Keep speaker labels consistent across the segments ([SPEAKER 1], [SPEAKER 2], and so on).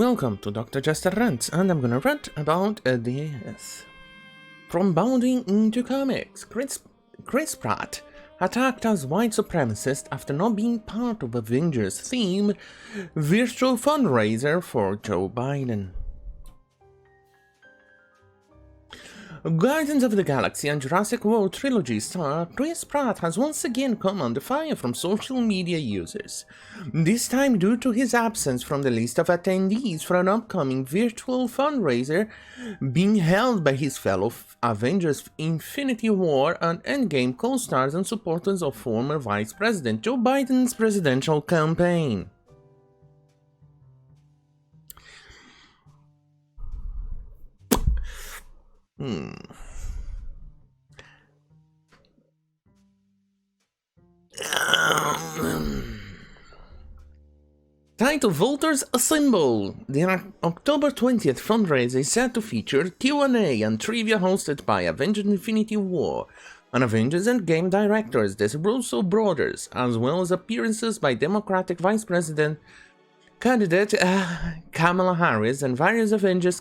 [SPEAKER 1] Welcome to Dr. Jester Rants, and I'm gonna rant about this. From bounding into comics, Chris Pratt attacked as white supremacist after not being part of Avengers-themed virtual fundraiser for Joe Biden. Guardians of the Galaxy and Jurassic World trilogy star Chris Pratt has once again come under fire from social media users, this time due to his absence from the list of attendees for an upcoming virtual fundraiser being held by his fellow Avengers Infinity War and Endgame co-stars and supporters of former Vice President Joe Biden's presidential campaign. Title Voters Assemble! The October 20th fundraiser is set to feature Q&A and trivia hosted by Avengers Infinity War and Avengers Endgame directors, the Russo brothers, as well as appearances by Democratic Vice President candidate Kamala Harris and various Avengers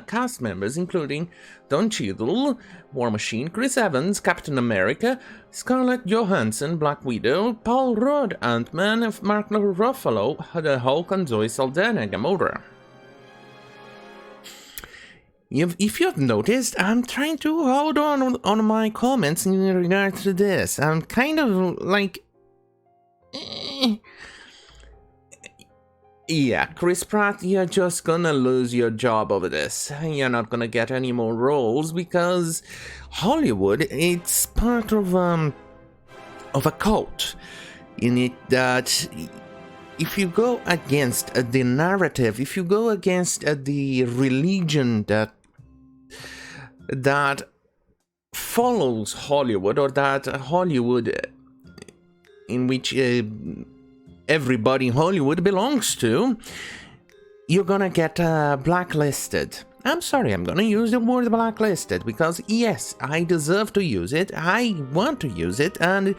[SPEAKER 1] cast members including Don Cheadle, War Machine, Chris Evans, Captain America, Scarlett Johansson, Black Widow, Paul Rudd, Ant-Man, Mark Ruffalo, the Hulk, and Zoe Saldana, Gamora. If you've noticed, I'm trying to hold on my comments in regards to this. I'm kind of like... Yeah, Chris Pratt, you're just gonna lose your job over this. You're not gonna get any more roles because Hollywood, it's part of a cult in it that if you go against the narrative, if you go against the religion that follows Hollywood, or that Hollywood in which everybody in Hollywood belongs to, you're gonna get blacklisted. I'm sorry, I'm gonna use the word blacklisted because yes, I deserve to use it, I want to use it, and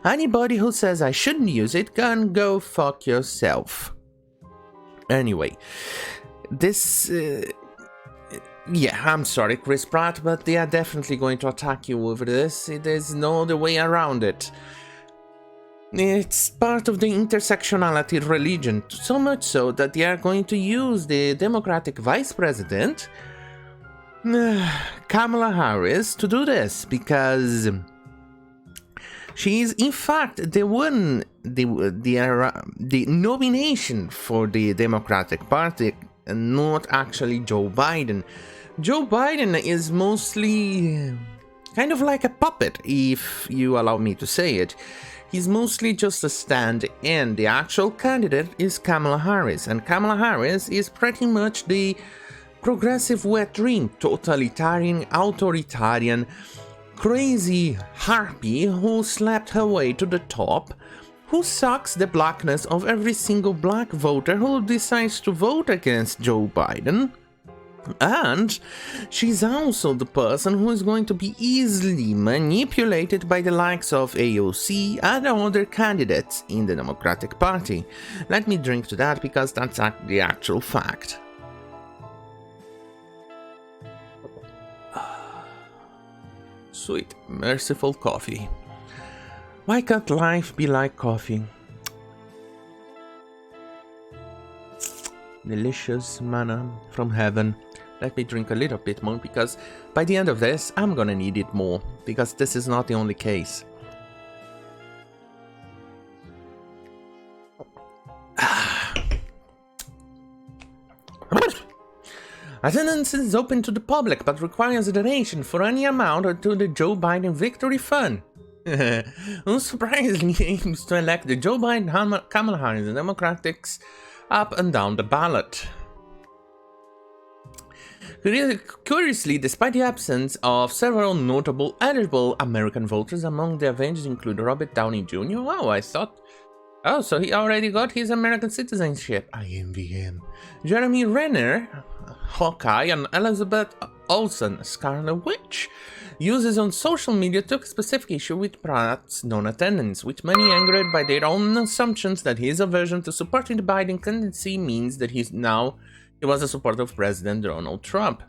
[SPEAKER 1] anybody who says I shouldn't use it can go fuck yourself. Anyway, this... yeah, I'm sorry, Chris Pratt, but they are definitely going to attack you over this. There's no other way around it. It's part of the intersectionality religion, so much so that they are going to use the Democratic Vice President, Kamala Harris, to do this, because she is in fact the one, the nomination for the Democratic Party, and not actually Joe Biden. Joe Biden is mostly kind of like a puppet, if you allow me to say it. He's mostly just a stand-in. The actual candidate is Kamala Harris, and Kamala Harris is pretty much the progressive wet dream, totalitarian, authoritarian, crazy harpy who slept her way to the top, who sucks the blackness of every single black voter who decides to vote against Joe Biden. And she's also the person who is going to be easily manipulated by the likes of AOC and other candidates in the Democratic Party. Let me drink to that because that's the actual fact. Sweet, merciful coffee. Why can't life be like coffee? Delicious manna from heaven. Let me drink a little bit more because by the end of this, I'm gonna need it more because this is not the only case. Attendance is open to the public but requires a donation for any amount to the Joe Biden Victory Fund. Unsurprisingly aims to elect the Joe Biden, Kamala Harris, and Democrats up and down the ballot. Curiously, despite the absence of several notable eligible American voters among the Avengers include Robert Downey Jr. Oh, so he already got his American citizenship. I envy him. Jeremy Renner, Hawkeye, and Elizabeth Olsen, Scarlet Witch. Users on social media took specific issue with Pratt's non-attendance, with many angered by their own assumptions that his aversion to supporting the Biden candidacy means that he he was a supporter of President Donald Trump.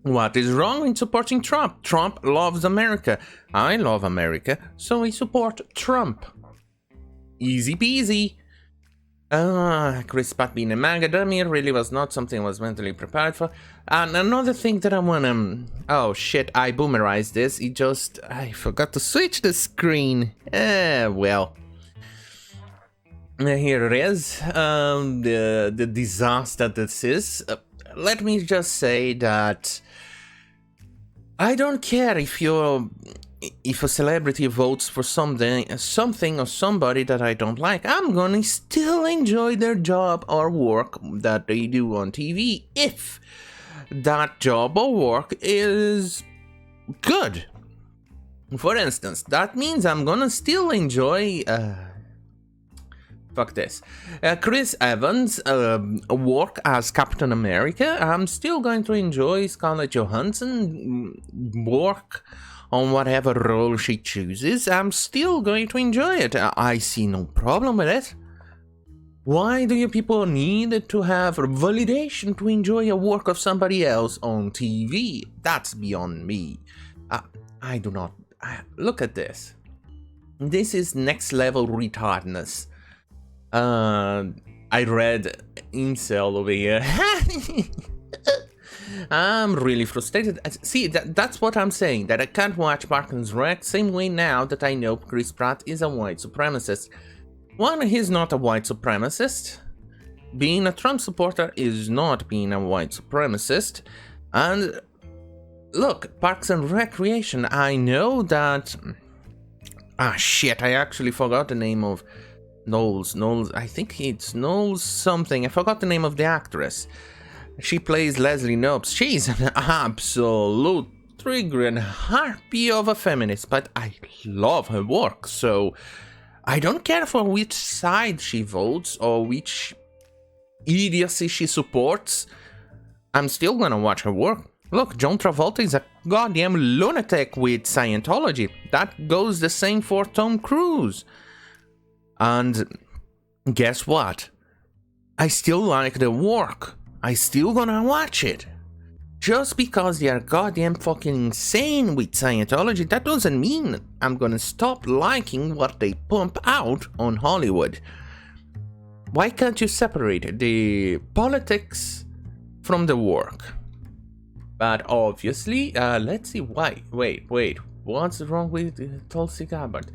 [SPEAKER 1] What is wrong in supporting Trump? Trump loves America. I love America, so I support Trump. Easy peasy. Chris Pratt being a MAGA dummy really was not something I was mentally prepared for. And another thing that I wanna... Oh shit, I boomerized this. I forgot to switch the screen. Well. Here it is. The disaster this is. Let me just say that... I don't care if a celebrity votes for something or somebody that I don't like. I'm gonna still enjoy their job or work that they do on TV if that job or work is good. For instance, that means I'm gonna still enjoy fuck this. Chris Evans' work as Captain America. I'm still going to enjoy Scarlett Johansson work on whatever role she chooses. I'm still going to enjoy it. I see no problem with it. Why do you people need to have validation to enjoy a work of somebody else on TV? That's beyond me. I do not... look at this. This is next level retardness. I read incel over here. I'm really frustrated. See, that's what I'm saying, that I can't watch Parks and Rec same way now that I know Chris Pratt is a white supremacist. One, he's not a white supremacist. Being a Trump supporter is not being a white supremacist. And look, Parks and Recreation, I know that... Ah, shit, I actually forgot the name of... Knowles, I think it's Knowles something. I forgot the name of the actress. She plays Leslie Knope. She's an absolute triggering harpy of a feminist, but I love her work, so I don't care for which side she votes or which idiocy she supports. I'm still gonna watch her work. Look, John Travolta is a goddamn lunatic with Scientology. That goes the same for Tom Cruise. And guess what? I still like the work. I still gonna watch it. Just because they are goddamn fucking insane with Scientology, that doesn't mean I'm gonna stop liking what they pump out on Hollywood. Why can't you separate the politics from the work? But obviously, let's see why. Wait, what's wrong with Tulsi Gabbard?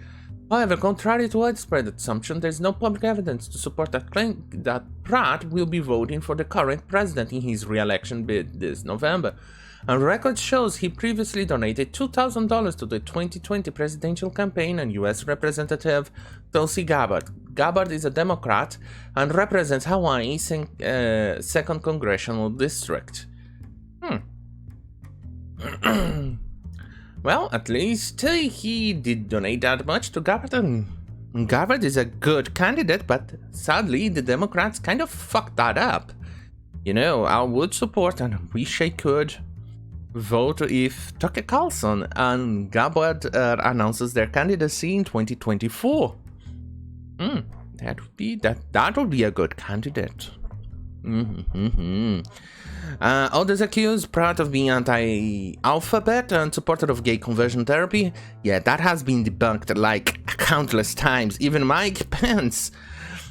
[SPEAKER 1] However, contrary to widespread assumption, there is no public evidence to support that claim that Pratt will be voting for the current president in his re-election bid this November. And record shows he previously donated $2,000 to the 2020 presidential campaign and U.S. Representative Tulsi Gabbard. Gabbard is a Democrat and represents Hawaii's 2nd Congressional District. Well, at least he did donate that much to Gabbard, and Gabbard is a good candidate, but sadly the Democrats kind of fucked that up. You know, I would support and wish I could vote if Tucker Carlson and Gabbard announces their candidacy in 2024. That would be a good candidate. Others accuse Pratt of being anti-alphabet and supporter of gay conversion therapy. Yeah, that has been debunked like countless times. Even Mike Pence.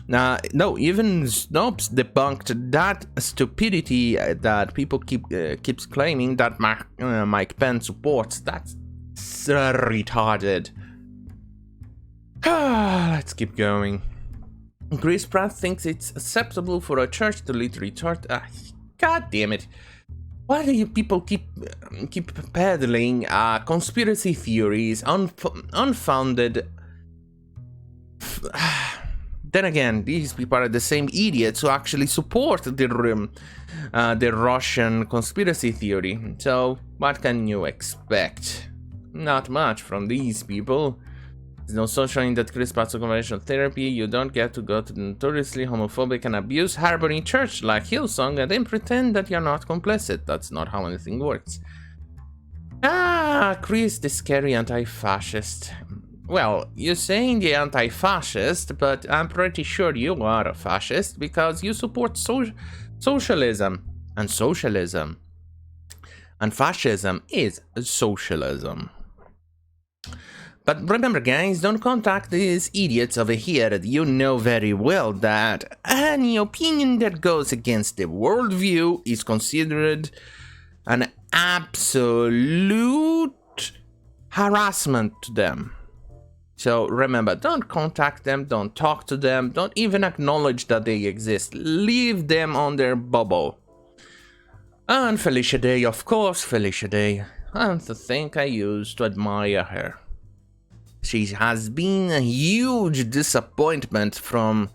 [SPEAKER 1] Even Snopes debunked that stupidity that people keeps claiming that Mike Pence supports. That's retarded. Let's keep going. Chris Pratt thinks it's acceptable for a church to literally God damn it. Why do you people keep peddling conspiracy theories, unfounded... Then again, these people are the same idiots who actually support the Russian conspiracy theory. So, what can you expect? Not much from these people. There's no social that Chris Pratt's conversion therapy. You don't get to go to the notoriously homophobic and abuse harboring church like Hillsong and then pretend that you're not complicit. That's not how anything works. Chris, the scary anti-fascist. Well, you're saying you're anti-fascist, but I'm pretty sure you are a fascist because you support socialism. and socialism. And fascism is socialism. But remember guys, don't contact these idiots over here. You know very well that any opinion that goes against the worldview is considered an absolute harassment to them. So remember, don't contact them, don't talk to them, don't even acknowledge that they exist. Leave them on their bubble. And Felicia Day, of course, Felicia Day. And the thing I use to admire her. She has been a huge disappointment from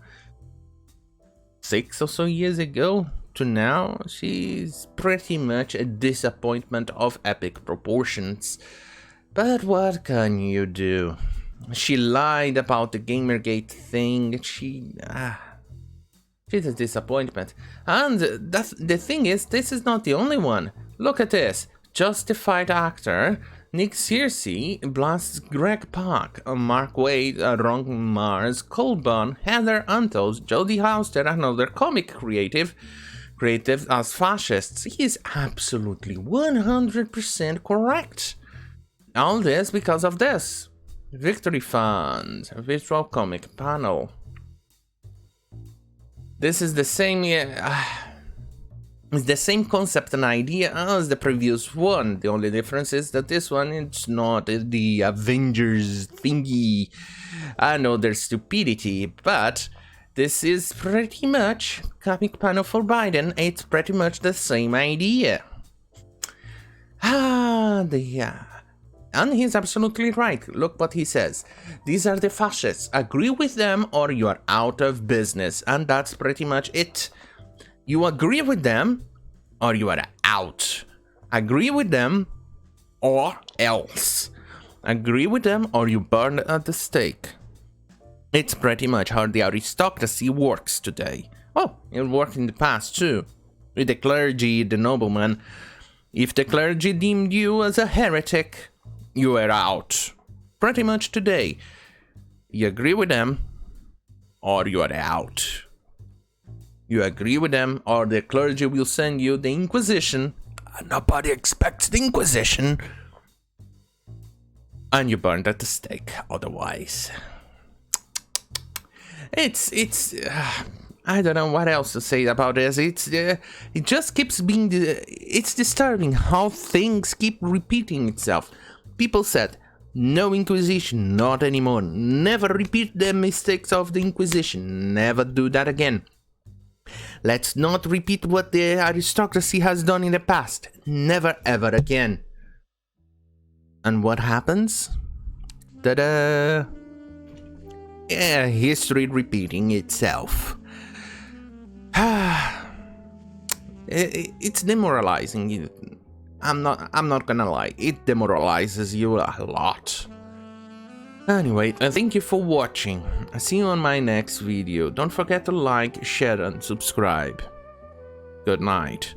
[SPEAKER 1] 6 or so years ago to now. She's pretty much a disappointment of epic proportions. But what can you do? She lied about the Gamergate thing. She's a disappointment. And the thing is, this is not the only one. Look at this. Justified actor Nick Searcy blasts Greg Pak, Mark Waid, Ron Mars, Colburn, Heather Antos, Jodie Hauster, another comic creative as fascists. He is absolutely 100% correct. All this because of this. Victory Fund, Virtual Comic Panel. This is the same, it's the same concept and idea as the previous one. The only difference is that this one, it's not the Avengers thingy. I know there's stupidity, but this is pretty much comic panel for Biden. It's pretty much the same idea. And he's absolutely right. Look what he says. These are the fascists. Agree with them or you are out of business. And that's pretty much it. You agree with them or you are out. Agree with them or else. Agree with them or you burn at the stake. It's pretty much how the aristocracy works today. Oh, it worked in the past too. With the clergy, the noblemen. If the clergy deemed you as a heretic, you were out. Pretty much today. You agree with them or you are out. You agree with them or the clergy will send you the Inquisition. Nobody expects the Inquisition. And you burned at the stake otherwise. It's I don't know what else to say about this. It just keeps being it's disturbing how things keep repeating itself. People said, no Inquisition, not anymore. Never repeat the mistakes of the Inquisition. Never do that again. Let's not repeat what the aristocracy has done in the past. Never ever again. And what happens? Ta-da! Yeah, history repeating itself. It's demoralizing. I'm not gonna lie, it demoralizes you a lot. Anyway, thank you for watching. I'll see you on my next video. Don't forget to like, share and subscribe. Good night.